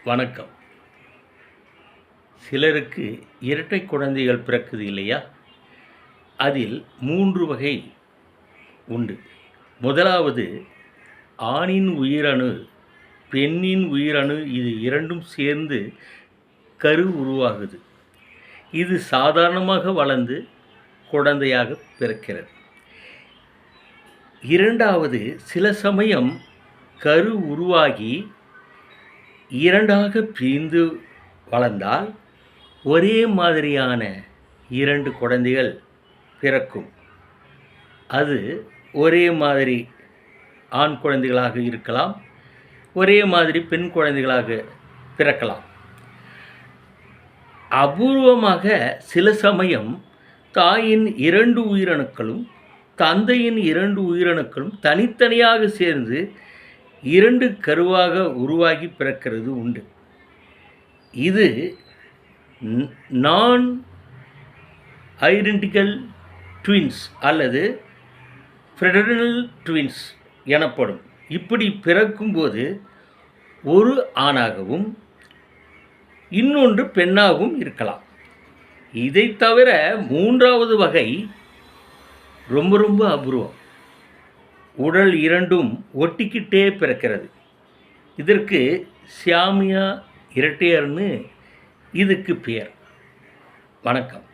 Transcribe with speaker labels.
Speaker 1: வணக்கம். சிலருக்கு இரட்டை குழந்தைகள் பிறக்குது இல்லையா? அதில் 3 வகை உண்டு. முதலாவது ஆணின் உயிரணு, பெண்ணின் உயிரணு, இது இரண்டும் சேர்ந்து கரு உருவாகுது. இது சாதாரணமாக வளர்ந்து குழந்தையாக பிறக்கிறது. இரண்டாவது, சில சமயம் கரு உருவாகி இரண்டாக பிரிந்து வளர்ந்தால் ஒரே மாதிரியான 2 குழந்தைகள் பிறக்கும். அது ஒரே மாதிரி ஆண் குழந்தைகளாக இருக்கலாம், ஒரே மாதிரி பெண் குழந்தைகளாக பிறக்கலாம். அபூர்வமாக சில சமயம் தாயின் 2 உயிரணுக்களும் தந்தையின் 2 உயிரணுக்களும் தனித்தனியாக சேர்ந்து 2 கருவாக உருவாகி பிறக்கிறது உண்டு. இது நான் ஐடென்டிக்கல் ட்வின்ஸ் அல்லது ஃப்ரெட்டர்னல் ட்வின்ஸ் எனப்படும். இப்படி பிறக்கும்போது ஒரு ஆணாகவும் இன்னொன்று பெண்ணாகவும் இருக்கலாம். இதை தவிர 3வது வகை ரொம்ப அபூர்வம். உடல் இரண்டும் ஒட்டிக்கிட்டே பிறக்கிறது. இதற்கு சியாமியா இரட்டையர்னு இதுக்கு பெயர். வணக்கம்.